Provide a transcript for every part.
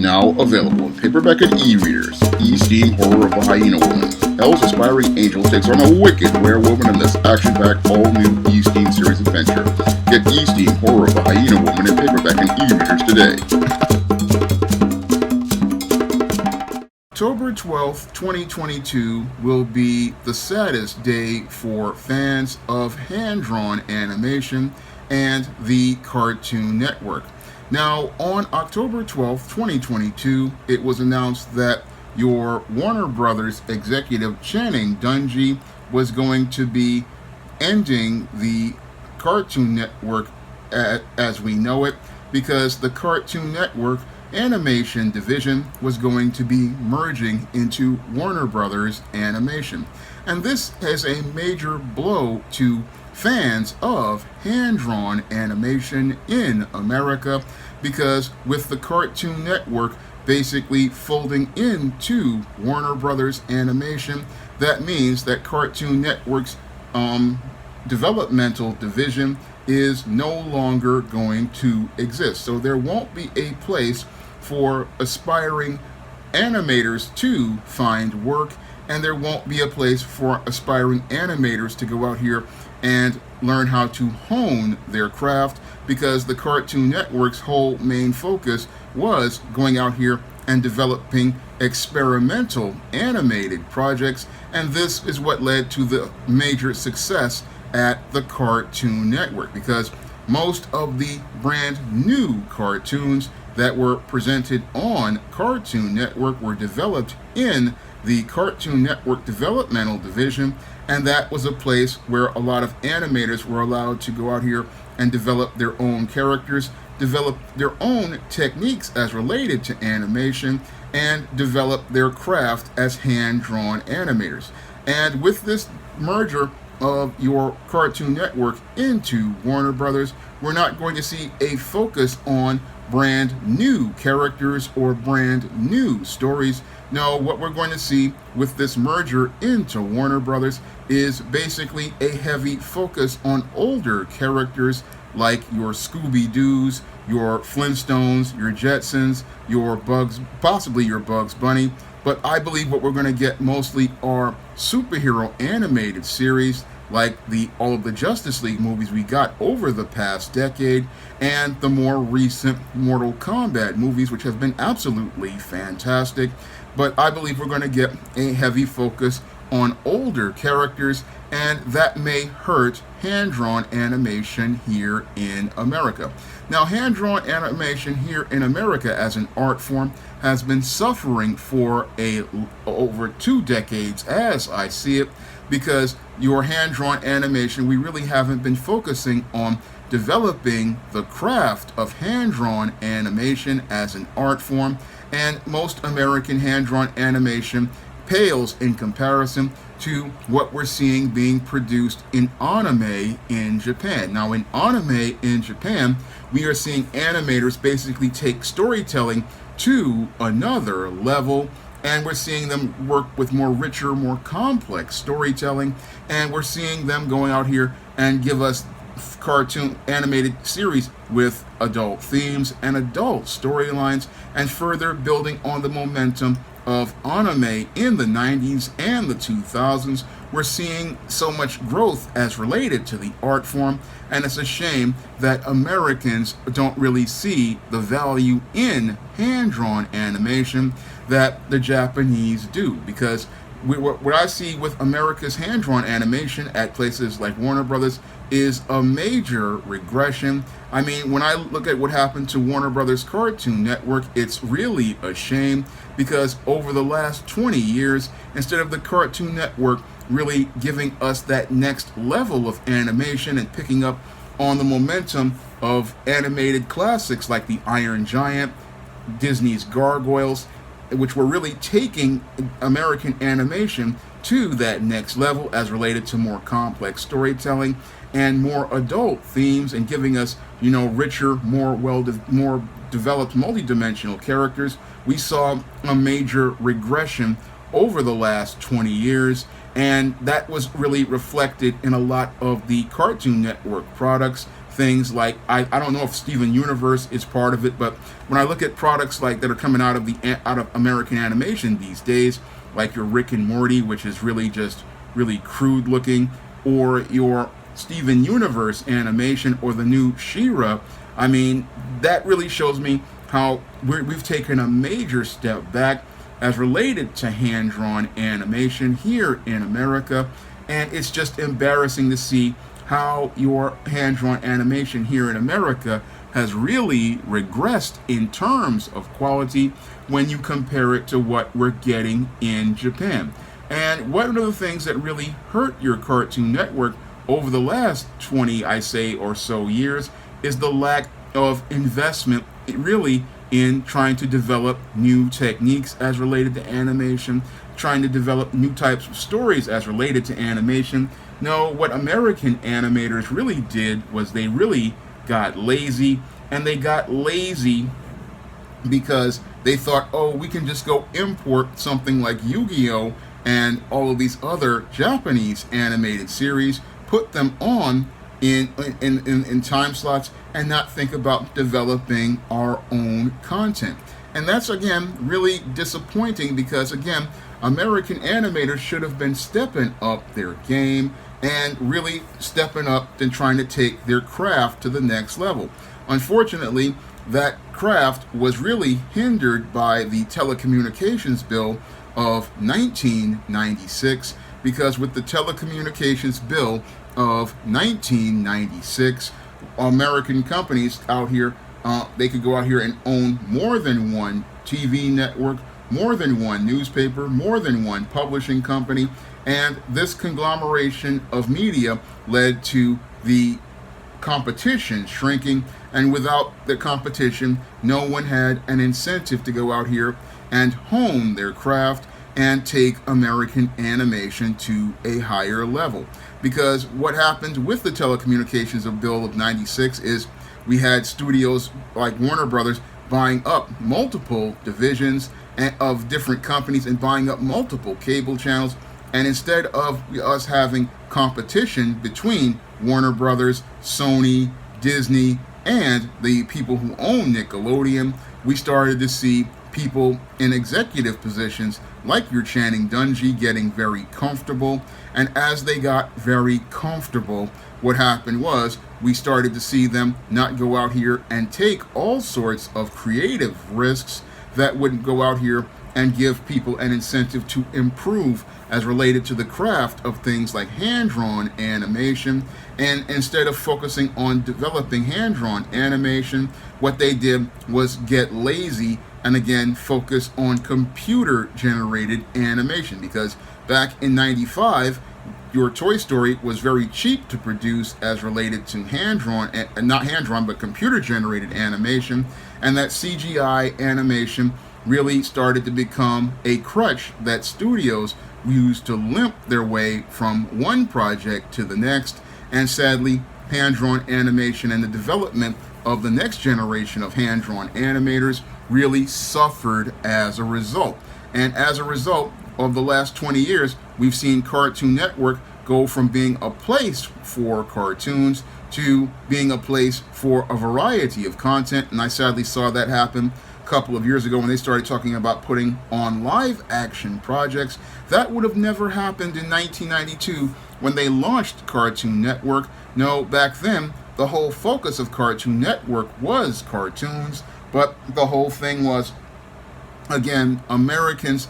Now available in paperback and e-readers. E-Steam Horror of a Hyena Woman. Hell's aspiring angel takes on a wicked werewolf in this action-packed all-new E-Steam series adventure. Get E-Steam Horror of a Hyena Woman in paperback and e-readers today. October 12th, 2022 will be the saddest day for fans of hand-drawn animation and the Cartoon Network. Now, on October 12th, 2022, it was announced that your Warner Brothers executive Channing Dungey was going to be ending the Cartoon Network as we know it, because the Cartoon Network animation division was going to be merging into Warner Brothers Animation. And this is a major blow to fans of hand-drawn animation in America, because with the Cartoon Network basically folding into Warner Brothers Animation, that means that Cartoon Network's developmental division is no longer going to exist. So there won't be a place for aspiring animators to find work, and there won't be a place for aspiring animators to go out here and learn how to hone their craft, because the Cartoon Network's whole main focus was going out here and developing experimental animated projects, and this is what led to the major success at the Cartoon Network, because most of the brand new cartoons that were presented on Cartoon Network were developed in the Cartoon Network developmental division, and that was a place where a lot of animators were allowed to go out here and develop their own characters, develop their own techniques as related to animation, and develop their craft as hand-drawn animators. And with this merger of your Cartoon Network into Warner Brothers, we're not going to see a focus on brand new characters or brand new stories. No, what we're going to see with this merger into Warner Brothers is basically a heavy focus on older characters like your Scooby-Doos, your Flintstones, your Jetsons, your Bugs, possibly your Bugs Bunny. But I believe what we're going to get mostly are superhero animated series like all of the Justice League movies we got over the past decade, and the more recent Mortal Kombat movies, which have been absolutely fantastic. But I believe we're going to get a heavy focus on older characters, and that may hurt hand-drawn animation here in America. Now, hand-drawn animation here in America as an art form has been suffering for over 2 decades, as I see it, because your hand-drawn animation, we really haven't been focusing on developing the craft of hand-drawn animation as an art form, and most American hand-drawn animation pales in comparison to what we're seeing being produced in anime in Japan. Now, in anime in Japan, we are seeing animators basically take storytelling to another level, and we're seeing them work with more richer, more complex storytelling, and we're seeing them going out here and give us cartoon animated series with adult themes and adult storylines, and further building on the momentum of anime in the 90s and the 2000s. We're seeing so much growth as related to the art form, and it's a shame that Americans don't really see the value in hand-drawn animation that the Japanese do, because what I see with America's hand-drawn animation at places like Warner Brothers is a major regression. I mean, when I look at what happened to Warner Brothers Cartoon Network, it's really a shame, because over the last 20 years, instead of the Cartoon Network really giving us that next level of animation and picking up on the momentum of animated classics like the Iron Giant, Disney's Gargoyles, which were really taking American animation to that next level as related to more complex storytelling and more adult themes, and giving us, richer, more developed multidimensional characters. We saw a major regression over the last 20 years, and that was really reflected in a lot of the Cartoon Network products things like, I don't know if Steven Universe is part of it, but when I look at products like that are coming out of American animation these days, like your Rick and Morty, which is really just really crude looking, or your Steven Universe animation, or the new She-Ra, I mean, that really shows me how we've taken a major step back as related to hand-drawn animation here in America. And it's just embarrassing to see how your hand-drawn animation here in America has really regressed in terms of quality when you compare it to what we're getting in Japan. And one of the things that really hurt your Cartoon Network over the last 20, I say, or so years is the lack of investment really in trying to develop new techniques as related to animation, trying to develop new types of stories as related to animation. No, what American animators really did was they really got lazy, and they got lazy because they thought, oh, we can just go import something like Yu-Gi-Oh! And all of these other Japanese animated series, put them on in time slots, and not think about developing our own content. And that's, again, really disappointing because, again, American animators should have been stepping up their game and really stepping up and trying to take their craft to the next level. Unfortunately, that craft was really hindered by the Telecommunications Bill of 1996, because with the Telecommunications Bill of 1996, American companies out here, they could go out here and own more than one TV network, more than one newspaper, more than one publishing company, and this conglomeration of media led to the competition shrinking, and without the competition, no one had an incentive to go out here and hone their craft and take American animation to a higher level. Because what happened with the Telecommunications Bill of 96 is we had studios like Warner Brothers buying up multiple divisions of different companies and buying up multiple cable channels. And instead of us having competition between Warner Brothers, Sony, Disney, and the people who own Nickelodeon, we started to see people in executive positions like your Channing Dungey getting very comfortable. And as they got very comfortable, what happened was we started to see them not go out here and take all sorts of creative risks that would go out here and give people an incentive to improve as related to the craft of things like hand-drawn animation. And instead of focusing on developing hand-drawn animation, what they did was get lazy and again focus on computer-generated animation. Because back in 95, your Toy Story was very cheap to produce as related to hand-drawn, not hand-drawn, but computer-generated animation. And that CGI animation really started to become a crutch that studios used to limp their way from one project to the next. And sadly, hand-drawn animation and the development of the next generation of hand-drawn animators really suffered as a result. And as a result of the last 20 years, we've seen Cartoon Network go from being a place for cartoons to being a place for a variety of content. And I sadly saw that happen a couple of years ago when they started talking about putting on live action projects. That would have never happened in 1992 when they launched Cartoon Network. No, back then, the whole focus of Cartoon Network was cartoons, but the whole thing was, again, Americans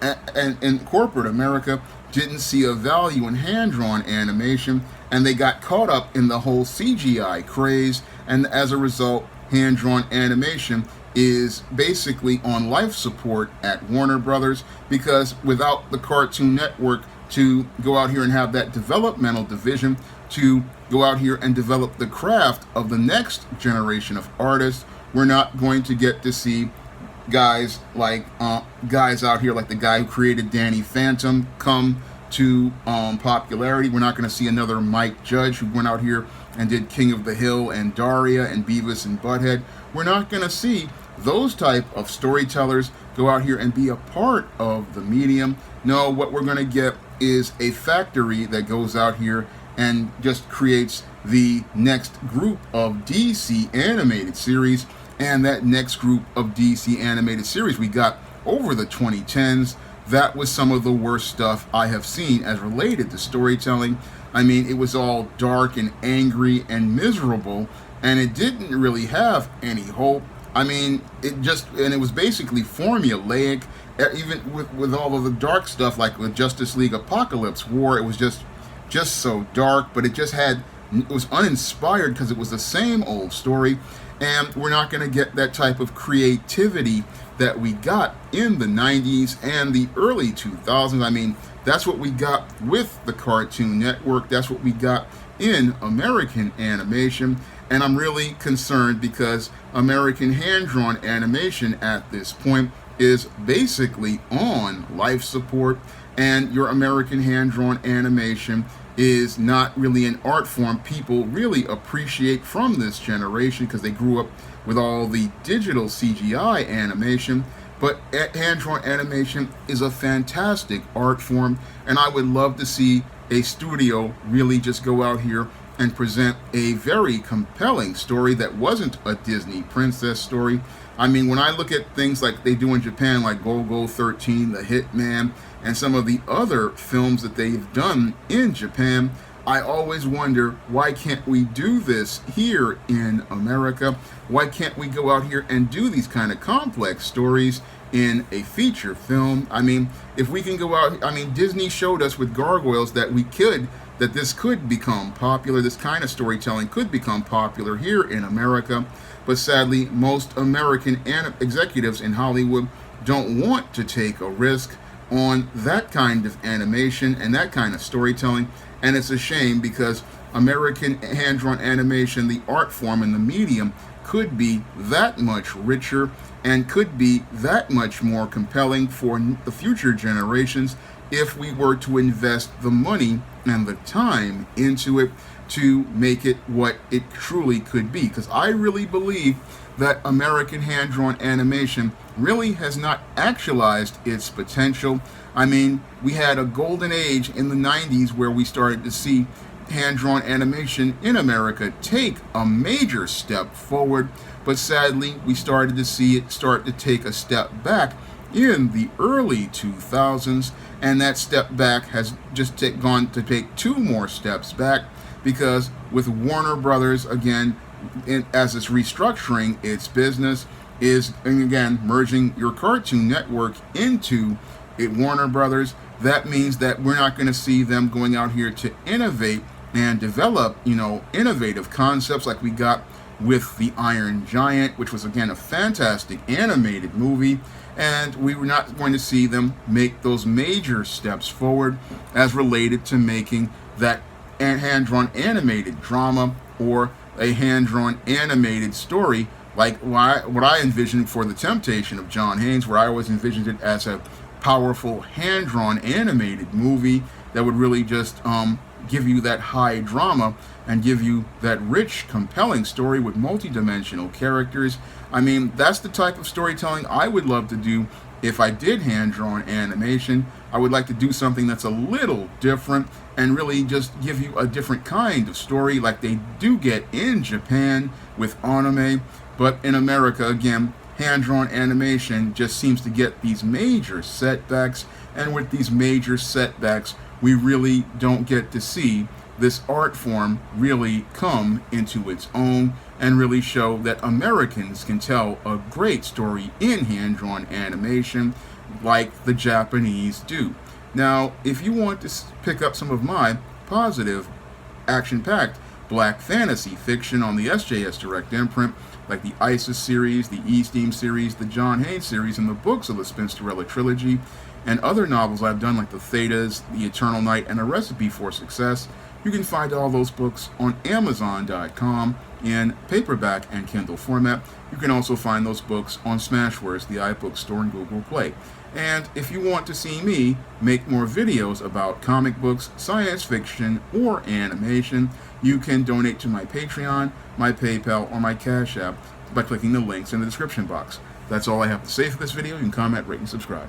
and corporate America didn't see a value in hand-drawn animation, and they got caught up in the whole CGI craze, and as a result, hand-drawn animation is basically on life support at Warner Brothers, because without the Cartoon Network to go out here and have that developmental division to go out here and develop the craft of the next generation of artists, we're not going to get to see guys out here like the guy who created Danny Phantom come to popularity. We're not going to see another Mike Judge who went out here and did King of the Hill and Daria and Beavis and Butthead. We're not going to see those type of storytellers go out here and be a part of the medium. No, what we're going to get is a factory that goes out here and just creates the next group of DC animated series. And that next group of DC animated series we got over the 2010s, that was some of the worst stuff I have seen as related to storytelling. I mean, it was all dark and angry and miserable, and it didn't really have any hope. I mean, it was basically formulaic, even with all of the dark stuff, like with Justice League Apocalypse War. It was just so dark, but it was uninspired because it was the same old story, and we're not going to get that type of creativity that we got in the 90s and the early 2000s. I mean, that's what we got with the Cartoon Network. That's what we got in American animation. And I'm really concerned because American hand-drawn animation at this point is basically on life support, and your American hand-drawn animation is not really an art form people really appreciate from this generation because they grew up with all the digital CGI animation. But hand-drawn animation is a fantastic art form, and I would love to see a studio really just go out here and present a very compelling story that wasn't a Disney princess story. I mean, when I look at things like they do in Japan, like Go-Go 13, The Hitman, and some of the other films that they've done in Japan, I always wonder, why can't we do this here in America? Why can't we go out here and do these kind of complex stories in a feature film? I mean, if we can go out, I mean, Disney showed us with Gargoyles that this could become popular, this kind of storytelling could become popular here in America. But sadly, most American executives in Hollywood don't want to take a risk on that kind of animation and that kind of storytelling. And it's a shame because American hand-drawn animation, the art form and the medium, could be that much richer and could be that much more compelling for the future generations if we were to invest the money and the time into it to make it what it truly could be. Because I really believe that American hand-drawn animation really has not actualized its potential. I mean, we had a golden age in the 90s where we started to see hand-drawn animation in America take a major step forward, but sadly we started to see it start to take a step back in the early 2000s, and that step back has just gone to take two more steps back, because with Warner Brothers, again, as it's restructuring its business, is, and again, merging your Cartoon Network into Warner Brothers, that means that we're not going to see them going out here to innovate and develop, innovative concepts like we got with The Iron Giant, which was, again, a fantastic animated movie. And we were not going to see them make those major steps forward as related to making that hand-drawn animated drama or a hand-drawn animated story like what I envisioned for The Temptation of John Haynes, where I always envisioned it as a powerful hand-drawn animated movie that would really just give you that high drama and give you that rich, compelling story with multi-dimensional characters. I mean, that's the type of storytelling I would love to do if I did hand-drawn animation. I would like to do something that's a little different and really just give you a different kind of story like they do get in Japan with anime. But in America, again, hand-drawn animation just seems to get these major setbacks, and with these major setbacks, we really don't get to see this art form really come into its own and really show that Americans can tell a great story in hand-drawn animation like the Japanese do. Now, if you want to pick up some of my positive, action-packed black fantasy fiction on the SJS Direct imprint, like the Isis series, the E-Steam series, the John Haynes series, and the books of the Spinsterella trilogy, and other novels I've done like The Thetas, The Eternal Night, and A Recipe for Success, you can find all those books on Amazon.com in paperback and Kindle format. You can also find those books on Smashwords, the iBook store, and Google Play. And if you want to see me make more videos about comic books, science fiction, or animation, you can donate to my Patreon, my PayPal, or my Cash App by clicking the links in the description box. That's all I have to say for this video. You can comment, rate, and subscribe.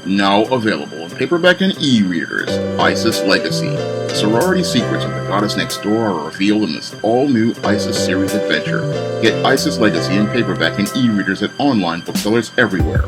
Now available in paperback and e-readers, Isis Legacy. Sorority secrets of the goddess next door are revealed in this all-new Isis series adventure. Get Isis Legacy in paperback and e-readers at online booksellers everywhere.